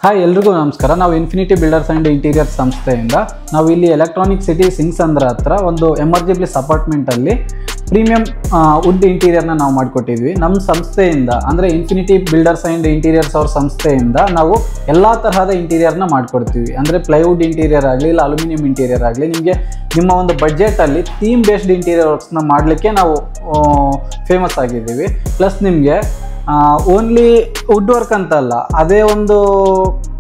Hi ಎಲ್ರಿಗೂ ನಮಸ್ಕಾರ. ನಾವು ಇನ್ಫಿನಿಟಿ ಬಿಲ್ಡರ್ಸ್ ಆ್ಯಂಡ್ ಇಂಟೀರಿಯರ್ಸ್ ಸಂಸ್ಥೆಯಿಂದ ನಾವು ಇಲ್ಲಿ ಎಲೆಕ್ಟ್ರಾನಿಕ್ ಸಿಟಿ ಸಿಂಗ್ಸಂದ್ರ ಹತ್ರ ಒಂದು ಎಮರ್ಜಿ ಪ್ಲೇಸ್ ಅಪಾರ್ಟ್ಮೆಂಟಲ್ಲಿ ಪ್ರೀಮಿಯಂ ವುಡ್ ಇಂಟೀರಿಯರ್ನ ನಾವು ಮಾಡಿಕೊಟ್ಟಿದ್ವಿ. ನಮ್ಮ ಸಂಸ್ಥೆಯಿಂದ ಅಂದರೆ ಇನ್ಫಿನಿಟಿ ಬಿಲ್ಡರ್ಸ್ ಆ್ಯಂಡ್ ಇಂಟೀರಿಯರ್ಸ್ ಅವ್ರ ಸಂಸ್ಥೆಯಿಂದ ನಾವು ಎಲ್ಲ ತರಹದ ಇಂಟೀರಿಯರ್ನ ಮಾಡಿಕೊಡ್ತೀವಿ. ಅಂದರೆ ಪ್ಲೈವುಡ್ ಇಂಟೀರಿಯರ್ ಆಗಲಿ ಇಲ್ಲ ಅಲ್ಯೂಮಿನಿಯಂ ಇಂಟೀರಿಯರ್ ಆಗಲಿ, ನಿಮಗೆ ನಿಮ್ಮ ಒಂದು ಬಡ್ಜೆಟಲ್ಲಿ ಥೀಮ್ ಬೇಸ್ಡ್ ಇಂಟೀರಿಯರ್ ವರ್ಕ್ಸ್ನ ಮಾಡಲಿಕ್ಕೆ ನಾವು ಫೇಮಸ್ ಆಗಿದ್ದೀವಿ. ಪ್ಲಸ್ ನಿಮಗೆ ಓನ್ಲಿ ವುಡ್ ವರ್ಕ್ ಅಂತಲ್ಲ, ಅದೇ ಒಂದು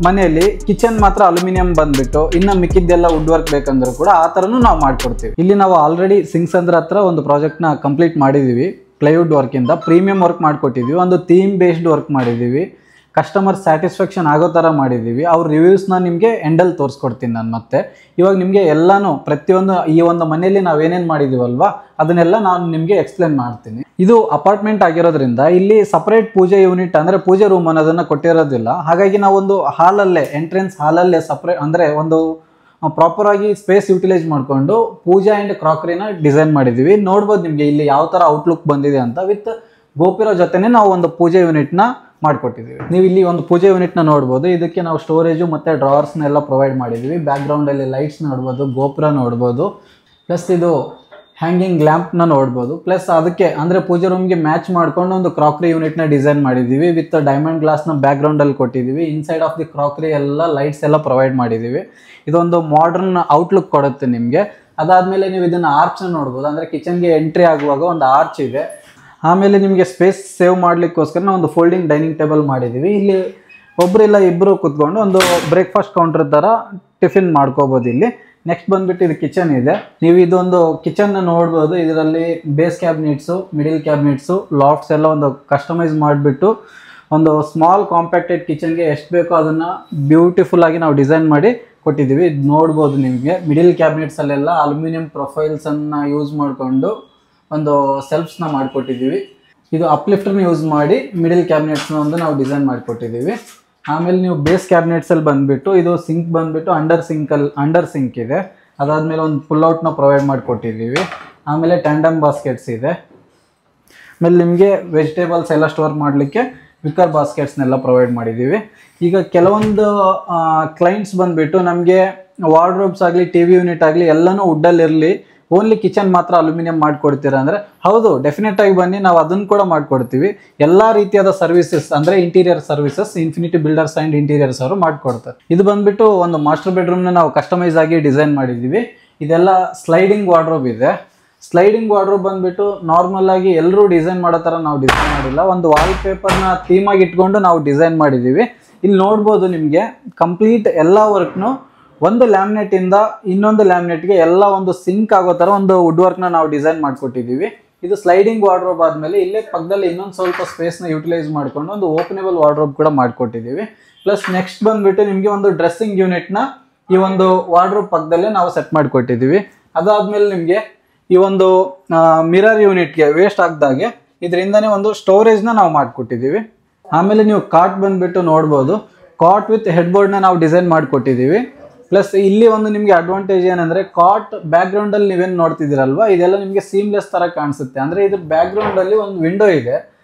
ಮನೆಯಲ್ಲಿ ಕಿಚನ್ ಮಾತ್ರ ಅಲ್ಯೂಮಿನಿಯಂ ಬಂದ್ಬಿಟ್ಟು ಇನ್ನು ಮಿಕ್ಕಿದ್ದೆಲ್ಲ ವುಡ್ ವರ್ಕ್ ಬೇಕಂದ್ರೂ ಕೂಡ ಆ ಥರನೂ ನಾವು ಮಾಡಿಕೊಡ್ತೀವಿ. ಇಲ್ಲಿ ನಾವು ಆಲ್ರೆಡಿ ಸಿಂಗ್ಸಂದ್ರ ಹತ್ರ ಒಂದು ಪ್ರಾಜೆಕ್ಟ್ನ ಕಂಪ್ಲೀಟ್ ಮಾಡಿದ್ದೀವಿ. ಪ್ಲೈವುಡ್ ವರ್ಕಿಂದ ಪ್ರೀಮಿಯಂ ವರ್ಕ್ ಮಾಡಿಕೊಟ್ಟಿದ್ದೀವಿ, ಒಂದು ಥೀಮ್ ಬೇಸ್ಡ್ ವರ್ಕ್ ಮಾಡಿದ್ದೀವಿ, ಕಸ್ಟಮರ್ ಸ್ಯಾಟಿಸ್ಫ್ಯಾಕ್ಷನ್ ಆಗೋ ಥರ ಮಾಡಿದ್ದೀವಿ. ಅವ್ರ ರಿವ್ಯೂಸ್ನ ನಿಮಗೆ ಎಂಡಲ್ಲಿ ತೋರಿಸ್ಕೊಡ್ತೀನಿ ನಾನು. ಮತ್ತೆ ಇವಾಗ ನಿಮಗೆ ಎಲ್ಲನೂ ಪ್ರತಿಯೊಂದು ಈ ಒಂದು ಮನೆಯಲ್ಲಿ ನಾವು ಏನೇನು ಮಾಡಿದ್ದೀವಲ್ವಾ ಅದನ್ನೆಲ್ಲ ನಾನು ನಿಮಗೆ ಎಕ್ಸ್ಪ್ಲೇನ್ ಮಾಡ್ತೀನಿ. ಇದು ಅಪಾರ್ಟ್ಮೆಂಟ್ ಆಗಿರೋದ್ರಿಂದ ಇಲ್ಲಿ ಸಪ್ರೇಟ್ ಪೂಜೆ ಯೂನಿಟ್ ಅಂದರೆ ಪೂಜೆ ರೂಮ್ ಅನ್ನೋದನ್ನು ಕೊಟ್ಟಿರೋದಿಲ್ಲ. ಹಾಗಾಗಿ ನಾವು ಒಂದು ಹಾಲಲ್ಲೇ ಎಂಟ್ರೆನ್ಸ್ ಹಾಲಲ್ಲೇ ಸಪ್ರೇಟ್ ಅಂದರೆ ಒಂದು ಪ್ರಾಪರ್ ಆಗಿ ಸ್ಪೇಸ್ ಯೂಟಿಲೈಸ್ ಮಾಡಿಕೊಂಡು ಪೂಜಾ ಆ್ಯಂಡ್ ಕ್ರಾಕರಿನ ಡಿಸೈನ್ ಮಾಡಿದ್ದೀವಿ. ನೋಡ್ಬೋದು ನಿಮಗೆ ಇಲ್ಲಿ ಯಾವ ಥರ ಔಟ್ಲುಕ್ ಬಂದಿದೆ ಅಂತ. ವಿತ್ ಗೋಪುರ ಜೊತೆನೇ ನಾವು ಒಂದು ಪೂಜೆ ಯೂನಿಟ್ನ ಮಾಡಿಕೊಟ್ಟಿದ್ದೀವಿ. ನೀವು ಇಲ್ಲಿ ಒಂದು ಪೂಜೆ ಯೂನಿಟ್ನ ನೋಡ್ಬೋದು. ಇದಕ್ಕೆ ನಾವು ಸ್ಟೋರೇಜು ಮತ್ತು ಡ್ರಾವರ್ಸ್ನೆಲ್ಲ ಪ್ರೊವೈಡ್ ಮಾಡಿದ್ದೀವಿ. ಬ್ಯಾಕ್ಗ್ರೌಂಡಲ್ಲಿ ಲೈಟ್ಸ್ ನೋಡ್ಬೋದು, ಗೋಪುರ ನೋಡ್ಬೋದು, ಪ್ಲಸ್ ಇದು ಹ್ಯಾಂಗಿಂಗ್ ಲ್ಯಾಂಪ್ನ ನೋಡ್ಬೋದು. ಪ್ಲಸ್ ಅದಕ್ಕೆ ಅಂದರೆ ಪೂಜೆ ರೂಮ್ಗೆ ಮ್ಯಾಚ್ ಮಾಡ್ಕೊಂಡು ಒಂದು ಕ್ರಾಕರಿ ಯೂನಿಟ್ನ ಡಿಸೈನ್ ಮಾಡಿದ್ದೀವಿ. ವಿತ್ ಡೈಮಂಡ್ ಗ್ಲಾಸ್ನ ಬ್ಯಾಕ್ಗ್ರೌಂಡಲ್ಲಿ ಕೊಟ್ಟಿದ್ದೀವಿ. ಇನ್ಸೈಡ್ ಆಫ್ ದಿ ಕ್ರಾಕರಿ ಎಲ್ಲ ಲೈಟ್ಸ್ ಎಲ್ಲ ಪ್ರೊವೈಡ್ ಮಾಡಿದ್ದೀವಿ. ಇದೊಂದು ಮಾಡರ್ನ್ ಔಟ್ಲುಕ್ ಕೊಡುತ್ತೆ ನಿಮಗೆ. ಅದಾದಮೇಲೆ ನೀವು ಇದನ್ನು ಆರ್ಚ್ನ ನೋಡ್ಬೋದು. ಅಂದರೆ ಕಿಚನ್ಗೆ ಎಂಟ್ರಿ ಆಗುವಾಗ ಒಂದು ಆರ್ಚ್ ಇದೆ. ಆಮೇಲೆ ನಿಮಗೆ ಸ್ಪೇಸ್ ಸೇವ್ ಮಾಡಲಿಕ್ಕೋಸ್ಕರ ನಾವು ಒಂದು ಫೋಲ್ಡಿಂಗ್ ಡೈನಿಂಗ್ ಟೇಬಲ್ ಮಾಡಿದ್ದೀವಿ. ಇಲ್ಲಿ ಒಬ್ಬರಿಲ್ಲ ಇಬ್ಬರು ಕೂತ್ಕೊಂಡು ಒಂದು ಬ್ರೇಕ್ಫಾಸ್ಟ್ ಕೌಂಟರ್ ಥರ ಟಿಫಿನ್ ಮಾಡ್ಕೋಬೋದು ಇಲ್ಲಿ. ನೆಕ್ಸ್ಟ್ ಬಂದುಬಿಟ್ಟು ಇದು ಕಿಚನ್ ಇದೆ. ನೀವು ಇದೊಂದು ಕಿಚನ್ನ ನೋಡ್ಬೋದು. ಇದರಲ್ಲಿ ಬೇಸ್ ಕ್ಯಾಬಿನೆಟ್ಸು, ಮಿಡಿಲ್ ಕ್ಯಾಬಿನೆಟ್ಸು, ಲಾಫ್ಟ್ಸ್ ಎಲ್ಲ ಒಂದು ಕಸ್ಟಮೈಸ್ ಮಾಡಿಬಿಟ್ಟು ಒಂದು ಸ್ಮಾಲ್ ಕಾಂಪ್ಯಾಕ್ಟೆಡ್ ಕಿಚನ್ಗೆ ಎಷ್ಟು ಬೇಕೋ ಅದನ್ನು ಬ್ಯೂಟಿಫುಲ್ಲಾಗಿ ನಾವು ಡಿಸೈನ್ ಮಾಡಿ ಕೊಟ್ಟಿದ್ದೀವಿ. ಇದು ನೋಡ್ಬೋದು ನಿಮಗೆ. ಮಿಡಿಲ್ ಕ್ಯಾಬಿನೆಟ್ಸಲ್ಲೆಲ್ಲ ಅಲ್ಯೂಮಿನಿಯಂ ಪ್ರೊಫೈಲ್ಸನ್ನು ಯೂಸ್ ಮಾಡಿಕೊಂಡು ಒಂದು ಸೆಲ್ಫ್ಸ್ನ ಮಾಡಿಕೊಟ್ಟಿದ್ದೀವಿ. ಇದು ಅಪ್ಲಿಫ್ಟರ್ನ ಯೂಸ್ ಮಾಡಿ ಮಿಡಿಲ್ ಕ್ಯಾಬಿನೆಟ್ಸ್ನ ಒಂದು ನಾವು ಡಿಸೈನ್ ಮಾಡಿಕೊಟ್ಟಿದ್ದೀವಿ. ಆಮೇಲೆ ನೀವು ಬೇಸ್ ಕ್ಯಾಬಿನೆಟ್ಸಲ್ಲಿ ಬಂದುಬಿಟ್ಟು ಇದು ಸಿಂಕ್ ಬಂದುಬಿಟ್ಟು ಅಂಡರ್ ಸಿಂಕ್ ಇದೆ. ಅದಾದಮೇಲೆ ಒಂದು ಪುಲ್ಔಟ್ನ ಪ್ರೊವೈಡ್ ಮಾಡಿಕೊಟ್ಟಿದ್ದೀವಿ. ಆಮೇಲೆ ಟ್ಯಾಂಡಮ್ ಬಾಸ್ಕೆಟ್ಸ್ ಇದೆ. ಆಮೇಲೆ ನಿಮಗೆ ವೆಜಿಟೇಬಲ್ಸ್ ಎಲ್ಲ ಸ್ಟೋರ್ ಮಾಡಲಿಕ್ಕೆ ವಿಕರ್ ಬಾಸ್ಕೆಟ್ಸ್ನೆಲ್ಲ ಪ್ರೊವೈಡ್ ಮಾಡಿದ್ದೀವಿ. ಈಗ ಕೆಲವೊಂದು ಕ್ಲೈಂಟ್ಸ್ ಬಂದುಬಿಟ್ಟು ನಮಗೆ ವಾರ್ಡ್ರೋಬ್ಸ್ ಆಗಲಿ, ಟಿ ವಿ ಯೂನಿಟ್ ಆಗಲಿ ಎಲ್ಲನೂ ವುಡ್ಡಲ್ಲಿರಲಿ, ಓನ್ಲಿ ಕಿಚನ್ ಮಾತ್ರ ಅಲ್ಯೂಮಿನಿಯಂ ಮಾಡಿಕೊಡ್ತೀರಾ ಅಂದರೆ ಹೌದು, ಡೆಫಿನೆಟಾಗಿ ಬನ್ನಿ, ನಾವು ಅದನ್ನು ಕೂಡ ಮಾಡಿಕೊಡ್ತೀವಿ. ಎಲ್ಲ ರೀತಿಯಾದ ಸರ್ವಿಸಸ್ ಅಂದರೆ interior services infinity builders and interiors ಅವರು ಮಾಡಿಕೊಡ್ತಾರೆ. ಇದು ಬಂದುಬಿಟ್ಟು ಒಂದು ಮಾಸ್ಟರ್ ಬೆಡ್ರೂಮ್ನ ನಾವು ಕಸ್ಟಮೈಸ್ ಆಗಿ ಡಿಸೈನ್ ಮಾಡಿದ್ದೀವಿ. ಇದೆಲ್ಲ ಸ್ಲೈಡಿಂಗ್ ವಾರ್ಡ್ರೋಬ್ ಇದೆ. ಸ್ಲೈಡಿಂಗ್ ವಾರ್ಡ್ರೋಬ್ ಬಂದುಬಿಟ್ಟು ನಾರ್ಮಲ್ ಆಗಿ ಎಲ್ಲರೂ ಡಿಸೈನ್ ಮಾಡೋ ಥರ ನಾವು ಡಿಸೈನ್ ಮಾಡಿಲ್ಲ. ಒಂದು ವಾಲ್ ಪೇಪರ್ನ ಥೀಮಾಗಿ ಇಟ್ಕೊಂಡು ನಾವು ಡಿಸೈನ್ ಮಾಡಿದ್ದೀವಿ. ಇಲ್ಲಿ ನೋಡ್ಬೋದು ನಿಮಗೆ ಕಂಪ್ಲೀಟ್ ಎಲ್ಲ ವರ್ಕ್ನು ಒಂದು ಲ್ಯಾಮಿನೇಟಿಂದ ಇನ್ನೊಂದು ಲ್ಯಾಮಿನೇಟ್ಗೆ ಎಲ್ಲ ಒಂದು ಸಿಂಕ್ ಆಗೋ ಥರ ಒಂದು ವುಡ್ ವರ್ಕ್ನ ನಾವು ಡಿಸೈನ್ ಮಾಡಿಕೊಟ್ಟಿದ್ದೀವಿ. ಇದು ಸ್ಲೈಡಿಂಗ್ ವಾರ್ಡ್ರೋಬ್ ಆದಮೇಲೆ ಇಲ್ಲೇ ಪಕ್ಕದಲ್ಲಿ ಇನ್ನೊಂದು ಸ್ವಲ್ಪ ಸ್ಪೇಸ್ನ ಯೂಟಿಲೈಸ್ ಮಾಡಿಕೊಂಡು ಒಂದು ಓಪನೇಬಲ್ ವಾರ್ಡ್ರೋಬ್ ಕೂಡ ಮಾಡಿಕೊಟ್ಟಿದ್ದೀವಿ. ಪ್ಲಸ್ ನೆಕ್ಸ್ಟ್ ಬಂದುಬಿಟ್ಟು ನಿಮಗೆ ಒಂದು ಡ್ರೆಸ್ಸಿಂಗ್ ಯೂನಿಟ್ನ ಈ ಒಂದು ವಾರ್ಡ್ರೋಬ್ ಪಕ್ಕದಲ್ಲೇ ನಾವು ಸೆಟ್ ಮಾಡಿಕೊಟ್ಟಿದ್ದೀವಿ. ಅದಾದಮೇಲೆ ನಿಮಗೆ ಈ ಒಂದು ಮಿರರ್ ಯೂನಿಟ್ಗೆ ವೇಸ್ಟ್ ಆಗದಾಗೆ ಇದರಿಂದನೇ ಒಂದು ಸ್ಟೋರೇಜ್ನ ನಾವು ಮಾಡಿಕೊಟ್ಟಿದ್ದೀವಿ. ಆಮೇಲೆ ನೀವು ಕಾಟ್ ಬಂದುಬಿಟ್ಟು ನೋಡ್ಬೋದು. ಕಾಟ್ ವಿತ್ ಹೆಡ್ಬೋರ್ಡ್ನ ನಾವು ಡಿಸೈನ್ ಮಾಡಿಕೊಟ್ಟಿದ್ದೀವಿ. ಪ್ಲಸ್ ಇಲ್ಲಿ ಒಂದು ನಿಮಗೆ ಅಡ್ವಾಂಟೇಜ್ ಏನಂದರೆ ಕಾಟ್ ಬ್ಯಾಕ್ಗ್ರೌಂಡಲ್ಲಿ ನೀವೇನು ನೋಡ್ತಿದ್ದೀರಲ್ವ ಇದೆಲ್ಲ ನಿಮಗೆ ಸೀಮ್ಲೆಸ್ ಥರ ಕಾಣಿಸುತ್ತೆ. ಅಂದರೆ ಇದ್ರ ಬ್ಯಾಕ್ಗ್ರೌಂಡಲ್ಲಿ ಒಂದು ವಿಂಡೋ ಇದೆ.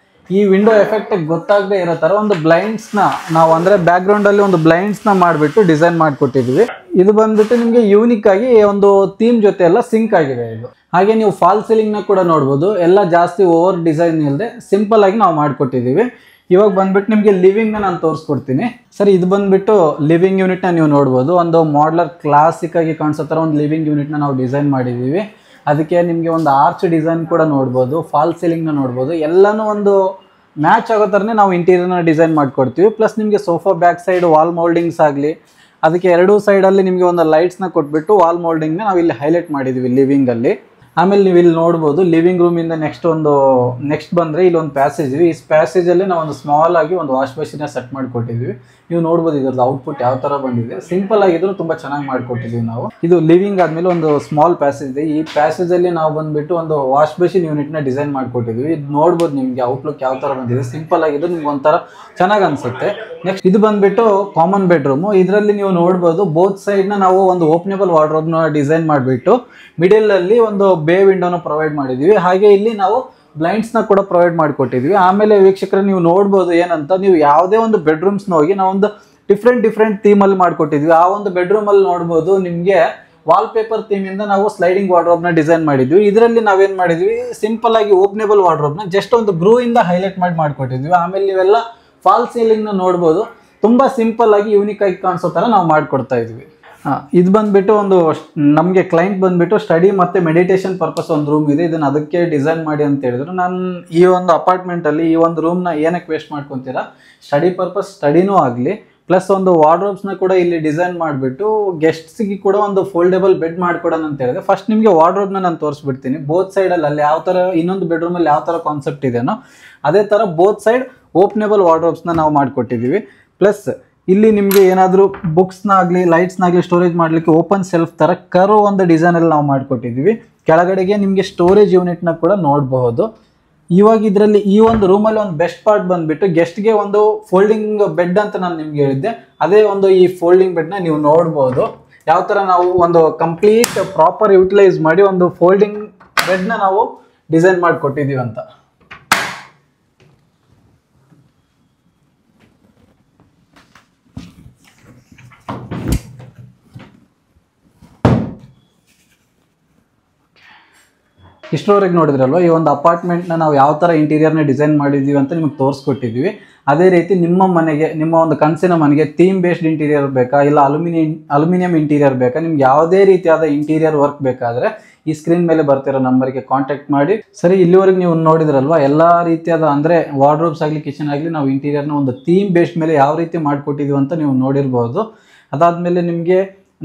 ಈ ವಿಂಡೋ ಎಫೆಕ್ಟ್ ಗೊತ್ತಾಗದೆ ಇರೋ ಥರ ಒಂದು ಬ್ಲೈಂಡ್ಸ್ನ ನಾವು ಅಂದರೆ ಬ್ಯಾಕ್ಗ್ರೌಂಡಲ್ಲಿ ಒಂದು ಬ್ಲೈಂಡ್ಸ್ನ ಮಾಡಿಬಿಟ್ಟು ಡಿಸೈನ್ ಮಾಡಿಕೊಟ್ಟಿದ್ದೀವಿ. ಇದು ಬಂದುಬಿಟ್ಟು ನಿಮಗೆ ಯೂನಿಕ್ ಆಗಿ ಒಂದು ಥೀಮ್ ಜೊತೆ ಎಲ್ಲ ಸಿಂಕ್ ಆಗಿದೆ ಇದು. ಹಾಗೆ ನೀವು ಫಾಲ್ ಸೀಲಿಂಗ್ನ ಕೂಡ ನೋಡ್ಬೋದು. ಎಲ್ಲ ಜಾಸ್ತಿ ಓವರ್ ಡಿಸೈನ್ ಇಲ್ಲದೆ ಸಿಂಪಲ್ ಆಗಿ ನಾವು ಮಾಡಿಕೊಟ್ಟಿದ್ದೀವಿ. ಇವಾಗ ಬಂದ್ಬಿಟ್ಟು ನಿಮಗೆ ಲಿವಿಂಗ್ನ ನಾನು ತೋರಿಸ್ಕೊಡ್ತೀನಿ. ಸರಿ, ಇದು ಬಂದುಬಿಟ್ಟು ಲಿವಿಂಗ್ ಯೂನಿಟ್ನ ನೀವು ನೋಡ್ಬೋದು. ಒಂದು ಮಾಡ್ಲರ್ ಕ್ಲಾಸಿಕ್ ಆಗಿ ಕಾಣಿಸೋ ಥರ ಒಂದು ಲಿವಿಂಗ್ ಯೂನಿಟ್ನ ನಾವು ಡಿಸೈನ್ ಮಾಡಿದ್ದೀವಿ. ಅದಕ್ಕೆ ನಿಮಗೆ ಒಂದು ಆರ್ಚ್ ಡಿಸೈನ್ ಕೂಡ ನೋಡ್ಬೋದು, ಫಾಲ್ ಸೀಲಿಂಗ್ನ ನೋಡ್ಬೋದು. ಎಲ್ಲನೂ ಒಂದು ಮ್ಯಾಚ್ ಆಗೋ ಥರನೇ ನಾವು ಇಂಟೀರಿಯರ್ನ ಡಿಸೈನ್ ಮಾಡಿಕೊಡ್ತೀವಿ. ಪ್ಲಸ್ ನಿಮಗೆ ಸೋಫಾ ಬ್ಯಾಕ್ ಸೈಡ್ ವಾಲ್ ಮೋಲ್ಡಿಂಗ್ಸ್ ಆಗಲಿ, ಅದಕ್ಕೆ ಎರಡೂ ಸೈಡಲ್ಲಿ ನಿಮಗೆ ಒಂದು ಲೈಟ್ಸ್ನ ಕೊಟ್ಬಿಟ್ಟು ವಾಲ್ ಮೋಲ್ಡಿಂಗ್ನ ನಾವು ಇಲ್ಲಿ ಹೈಲೈಟ್ ಮಾಡಿದ್ದೀವಿ ಲಿವಿಂಗಲ್ಲಿ. ಆಮೇಲೆ ನೀವು ಇಲ್ಲಿ ನೋಡ್ಬೋದು ಲಿವಿಂಗ್ ರೂಮಿಂದ ನೆಕ್ಸ್ಟ್ ಬಂದರೆ ಇಲ್ಲೊಂದು ಪ್ಯಾಸೇಜ್ ಇದೆ. ಈ ಪ್ಯಾಸೇಜಲ್ಲಿ ನಾವು ಒಂದು ಸ್ಮಾಲ್ ಆಗಿ ಒಂದು ವಾಶ್ ಬೇಸಿನ ಸೆಟ್ ಮಾಡಿಕೊಟ್ಟಿದ್ವಿ. ನೀವು ನೋಡ್ಬೋದು ಇದ್ರದ್ದು ಔಟ್ಪುಟ್ ಯಾವ ಥರ ಬಂದಿದೆ. ಸಿಂಪಲ್ ಆಗಿದ್ರು ತುಂಬ ಚೆನ್ನಾಗಿ ಮಾಡಿಕೊಟ್ಟಿದ್ದೀವಿ ನಾವು. ಇದು ಲಿವಿಂಗ್ ಆದಮೇಲೆ ಒಂದು ಸ್ಮಾಲ್ ಪ್ಯಾಸೇಜ್ ಇದೆ. ಈ ಪ್ಯಾಸೇಜಲ್ಲಿ ನಾವು ಬಂದುಬಿಟ್ಟು ಒಂದು ವಾಶ್ ಬೇಸಿನ್ ಯೂನಿಟ್ನ ಡಿಸೈನ್ ಮಾಡಿಕೊಟ್ಟಿದ್ವಿ. ಇದು ನೋಡ್ಬೋದು ನಿಮಗೆ ಔಟ್ಲುಕ್ ಯಾವ ಥರ ಬಂದಿದೆ. ಸಿಂಪಲ್ ಆಗಿದ್ದು ನಿಮ್ಗೆ ಒಂಥರ ಚೆನ್ನಾಗಿ ಅನಿಸುತ್ತೆ. ನೆಕ್ಸ್ಟ್ ಇದು ಬಂದುಬಿಟ್ಟು ಕಾಮನ್ ಬೆಡ್ರೂಮು. ಇದರಲ್ಲಿ ನೀವು ನೋಡ್ಬೋದು ಬೋತ್ ಸೈಡ್ನ ನಾವು ಒಂದು ಓಪನೇಬಲ್ ವಾರ್ಡ್ರೋಬ್ನ ಡಿಸೈನ್ ಮಾಡಿಬಿಟ್ಟು ಮಿಡಲಲ್ಲಿ ಒಂದು ಬೇ ವಿಂಡೋನ ಪ್ರೊವೈಡ್ ಮಾಡಿದ್ದೀವಿ. ಹಾಗೆ ಇಲ್ಲಿ ನಾವು ಬ್ಲೈಂಡ್ಸ್ನ ಕೂಡ ಪ್ರೊವೈಡ್ ಮಾಡಿಕೊಟ್ಟಿದ್ವಿ. ಆಮೇಲೆ ವೀಕ್ಷಕರೇ ನೀವು ನೋಡ್ಬೋದು ಏನಂತ, ನೀವು ಯಾವುದೇ ಒಂದು ಬೆಡ್ರೂಮ್ಸ್ನ ಹೋಗಿ ನಾವೊಂದು ಡಿಫ್ರೆಂಟ್ ಥೀಮಲ್ಲಿ ಮಾಡಿಕೊಟ್ಟಿದ್ವಿ. ಆ ಒಂದು ಬೆಡ್ರೂಮಲ್ಲಿ ನೋಡ್ಬೋದು ನಿಮಗೆ ವಾಲ್ಪೇಪರ್ ಥೀಮಿಂದ ನಾವು ಸ್ಲೈಡಿಂಗ್ ವಾರ್ಡ್ರೋಬ್ನ ಡಿಸೈನ್ ಮಾಡಿದ್ವಿ. ಇದರಲ್ಲಿ ನಾವೇನು ಮಾಡಿದ್ವಿ, ಸಿಂಪಲ್ ಆಗಿ ಓಪನೇಬಲ್ ವಾರ್ಡ್ರೋಬ್ನ ಜಸ್ಟ್ ಒಂದು ಗ್ರೂ ಇಂದ ಹೈಲೈಟ್ ಮಾಡಿಕೊಟ್ಟಿದ್ವಿ. ಆಮೇಲೆ ನೀವೆಲ್ಲ ಫಾಲ್ ಸೀಲಿಂಗ್ನ ನೋಡ್ಬೋದು, ತುಂಬ ಸಿಂಪಲ್ ಆಗಿ ಯೂನಿಕ್ ಆಗಿ ಕಾಣಿಸೋ ಥರ ನಾವು ಮಾಡಿಕೊಡ್ತಾ ಇದ್ವಿ. ಇದು ಬಂದುಬಿಟ್ಟು ಒಂದು ನಮಗೆ ಕ್ಲೈಂಟ್ ಬಂದುಬಿಟ್ಟು ಸ್ಟಡಿ ಮತ್ತು ಮೆಡಿಟೇಷನ್ ಪರ್ಪಸ್ ಒಂದು ರೂಮ್ ಇದೆ, ಇದನ್ನು ಅದಕ್ಕೆ ಡಿಸೈನ್ ಮಾಡಿ ಅಂತ ಹೇಳಿದ್ರು. ನಾನು ಈ ಒಂದು ಅಪಾರ್ಟ್ಮೆಂಟಲ್ಲಿ ಈ ಒಂದು ರೂಮ್ನ ಏನಕ್ಕೆ ವೇಸ್ಟ್ ಮಾಡ್ಕೊತೀರಾ, ಸ್ಟಡಿ ಪರ್ಪಸ್ ಸ್ಟಡಿನೂ ಆಗಲಿ, ಪ್ಲಸ್ ಒಂದು ವಾರ್ಡ್ರೋಬ್ಸ್ನ ಕೂಡ ಇಲ್ಲಿ ಡಿಸೈನ್ ಮಾಡಿಬಿಟ್ಟು ಗೆಸ್ಟ್ಸಿಗೆ ಕೂಡ ಒಂದು ಫೋಲ್ಡೇಬಲ್ ಬೆಡ್ ಮಾಡಿಕೊಡೋಣ ಅಂತ ಹೇಳಿದೆ. ಫಸ್ಟ್ ನಿಮಗೆ ವಾರ್ಡ್ರೋಬ್ನ ನಾನು ತೋರಿಸ್ಬಿಡ್ತೀನಿ. ಬೋತ್ ಸೈಡಲ್ಲಿ ಅಲ್ಲಿ ಯಾವ ಥರ ಇನ್ನೊಂದು ಬೆಡ್ರೂಮಲ್ಲಿ ಯಾವ ಥರ ಕಾನ್ಸೆಪ್ಟ್ ಇದೆಯೋ ಅದೇ ಥರ ಬೋತ್ ಸೈಡ್ ಓಪನೇಬಲ್ ವಾರ್ಡ್ರೋಬ್ಸ್ನ ನಾವು ಮಾಡಿಕೊಟ್ಟಿದ್ದೀವಿ. ಪ್ಲಸ್ ಇಲ್ಲಿ ನಿಮಗೆ ಏನಾದರೂ ಬುಕ್ಸ್ನಾಗಲಿ ಲೈಟ್ಸ್ನಾಗಲಿ ಸ್ಟೋರೇಜ್ ಮಾಡಲಿಕ್ಕೆ ಓಪನ್ ಸೆಲ್ಫ್ ಥರ ಕರ್ವ್ ಒಂದು ಡಿಸೈನಲ್ಲಿ ನಾವು ಮಾಡಿಕೊಟ್ಟಿದ್ದೀವಿ. ಕೆಳಗಡೆಗೆ ನಿಮಗೆ ಸ್ಟೋರೇಜ್ ಯೂನಿಟ್ನ ಕೂಡ ನೋಡಬಹುದು. ಇವಾಗ ಇದರಲ್ಲಿ ಈ ಒಂದು ರೂಮಲ್ಲಿ ಒಂದು ಬೆಸ್ಟ್ ಪಾರ್ಟ್ ಬಂದುಬಿಟ್ಟು ಗೆಸ್ಟ್ಗೆ ಒಂದು ಫೋಲ್ಡಿಂಗ್ ಬೆಡ್ ಅಂತ ನಾನು ನಿಮ್ಗೆ ಹೇಳಿದ್ದೆ. ಅದೇ ಒಂದು ಈ ಫೋಲ್ಡಿಂಗ್ ಬೆಡ್ನ ನೀವು ನೋಡ್ಬೋದು ಯಾವ ಥರ ನಾವು ಒಂದು ಕಂಪ್ಲೀಟ್ ಪ್ರಾಪರ್ ಯೂಟಿಲೈಸ್ ಮಾಡಿ ಒಂದು ಫೋಲ್ಡಿಂಗ್ ಬೆಡ್ನ ನಾವು ಡಿಸೈನ್ ಮಾಡಿಕೊಟ್ಟಿದ್ದೀವಿ ಅಂತ. ಇಷ್ಟರವರೆಗೆ ನೋಡಿದ್ರಲ್ವ ಈ ಒಂದು ಅಪಾರ್ಟ್ಮೆಂಟ್ನ ನಾವು ಯಾವ ಥರ ಇಂಟೀರಿಯರ್ನ ಡಿಸೈನ್ ಮಾಡಿದ್ದೀವಿ ಅಂತ ನಿಮಗೆ ತೋರಿಸ್ಕೊಟ್ಟಿದ್ದೀವಿ. ಅದೇ ರೀತಿ ನಿಮ್ಮ ಮನೆಗೆ, ನಿಮ್ಮ ಒಂದು ಕನಸಿನ ಮನೆಗೆ ಥೀಮ್ ಬೇಸ್ಡ್ ಇಂಟೀರಿಯರ್ ಬೇಕಾ, ಇಲ್ಲ ಅಲ್ಯೂಮಿನಿಯಂ ಇಂಟೀರಿಯರ್ ಬೇಕಾ, ನಿಮ್ಗೆ ಯಾವುದೇ ರೀತಿಯಾದ ಇಂಟೀರಿಯರ್ ವರ್ಕ್ ಬೇಕಾದರೆ ಈ ಸ್ಕ್ರೀನ್ ಮೇಲೆ ಬರ್ತಿರೋ ನಂಬರ್ಗೆ ಕಾಂಟ್ಯಾಕ್ಟ್ ಮಾಡಿ. ಸರಿ, ಇಲ್ಲಿವರೆಗೆ ನೀವು ನೋಡಿದ್ರಲ್ವ ಎಲ್ಲ ರೀತಿಯಾದ ಅಂದರೆ ವಾರ್ಡ್ರೋಬ್ಸ್ ಆಗಲಿ ಕಿಚನ್ ಆಗಲಿ ನಾವು ಇಂಟೀರಿಯರ್ನ ಒಂದು ಥೀಮ್ ಬೇಸ್ಡ್ ಮೇಲೆ ಯಾವ ರೀತಿ ಮಾಡಿಕೊಟ್ಟಿದ್ದೀವಿ ಅಂತ ನೀವು ನೋಡಿರ್ಬೋದು. ಅದಾದಮೇಲೆ ನಿಮಗೆ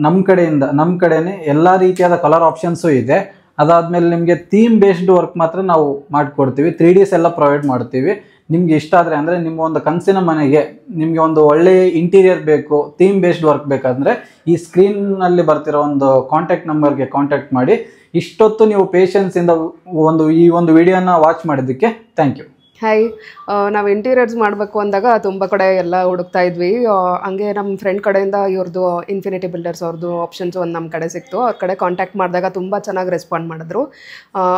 ನಮ್ಮ ಕಡೆನೇ ಎಲ್ಲ ರೀತಿಯಾದ ಕಲರ್ ಆಪ್ಷನ್ಸು ಇದೆ. ಅದಾದಮೇಲೆ ನಿಮಗೆ ಥೀಮ್ ಬೇಸ್ಡ್ ವರ್ಕ್ ಮಾತ್ರ ನಾವು ಮಾಡಿಕೊಡ್ತೀವಿ. 3Ds ಎಲ್ಲ ಪ್ರೊವೈಡ್ ಮಾಡ್ತೀವಿ. ನಿಮ್ಗೆ ಇಷ್ಟ ಆದರೆ ಅಂದರೆ ನಿಮ್ಮ ಒಂದು ಕನಸಿನ ಮನೆಗೆ ನಿಮಗೆ ಒಂದು ಒಳ್ಳೆಯ ಇಂಟೀರಿಯರ್ ಬೇಕು, ಥೀಮ್ ಬೇಸ್ಡ್ ವರ್ಕ್ ಬೇಕಂದರೆ ಈ ಸ್ಕ್ರೀನ್ನಲ್ಲಿ ಬರ್ತಿರೋ ಒಂದು ಕಾಂಟ್ಯಾಕ್ಟ್ ನಂಬರ್ಗೆ ಕಾಂಟ್ಯಾಕ್ಟ್ ಮಾಡಿ. ಇಷ್ಟೊತ್ತು ನೀವು ಪೇಷನ್ಸಿಂದ ಈ ಒಂದು ವಿಡಿಯೋನ ವಾಚ್ ಮಾಡಿದ್ದಕ್ಕೆ ಥ್ಯಾಂಕ್ ಯು. ಹಾಯ್, ನಾವು ಇಂಟೀರಿಯರ್ಸ್ ಮಾಡಬೇಕು ಅಂದಾಗ ತುಂಬ ಕಡೆ ಎಲ್ಲ ಹುಡುಕ್ತಾ ಇದ್ವಿ. ಹಂಗೆ ನಮ್ಮ ಫ್ರೆಂಡ್ ಕಡೆಯಿಂದ ಇವ್ರದ್ದು ಇನ್ಫಿನಿಟಿ ಬಿಲ್ಡರ್ಸ್ ಅವ್ರದ್ದು ಆಪ್ಷನ್ಸ್ ಒಂದು ನಮ್ಮ ಕಡೆ ಸಿಕ್ತು. ಅವ್ರ ಕಡೆ ಕಾಂಟ್ಯಾಕ್ಟ್ ಮಾಡಿದಾಗ ತುಂಬ ಚೆನ್ನಾಗಿ ರೆಸ್ಪಾಂಡ್ ಮಾಡಿದ್ರು.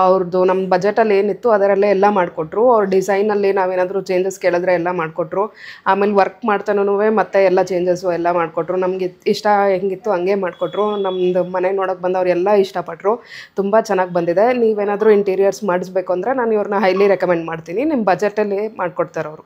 ಅವ್ರದ್ದು ನಮ್ಮ ಬಜೆಟಲ್ಲಿ ಏನಿತ್ತು ಅದರಲ್ಲೇ ಎಲ್ಲ ಮಾಡಿಕೊಟ್ರು. ಅವ್ರ ಡಿಸೈನಲ್ಲಿ ನಾವೇನಾದರೂ ಚೇಂಜಸ್ ಕೇಳಿದ್ರೆ ಎಲ್ಲ ಮಾಡಿಕೊಟ್ರು. ಆಮೇಲೆ ವರ್ಕ್ ಮಾಡ್ತಾನೂ ಮತ್ತೆ ಎಲ್ಲ ಚೇಂಜಸ್ಸು ಎಲ್ಲ ಮಾಡಿಕೊಟ್ರು. ನಮಗೆ ಇಷ್ಟ ಹೆಂಗಿತ್ತು ಹಂಗೆ ಮಾಡಿಕೊಟ್ರು. ನಮ್ಮದು ಮನೆ ನೋಡೋಕೆ ಬಂದವ್ರು ಎಲ್ಲ ಇಷ್ಟಪಟ್ಟರು. ತುಂಬ ಚೆನ್ನಾಗಿ ಬಂದಿದೆ. ನೀವೇನಾದರೂ ಇಂಟೀರಿಯರ್ಸ್ ಮಾಡಿಸ್ಬೇಕು ಅಂದರೆ ನಾನು ಇವ್ರನ್ನ ಹೈಲಿ ರೆಕಮೆಂಡ್ ಮಾಡ್ತೀನಿ. ನಿಮ್ಮ ಬಜೆಟಲ್ಲಿ ಮಾಡಿಕೊಡ್ತಾರೆ ಅವರು.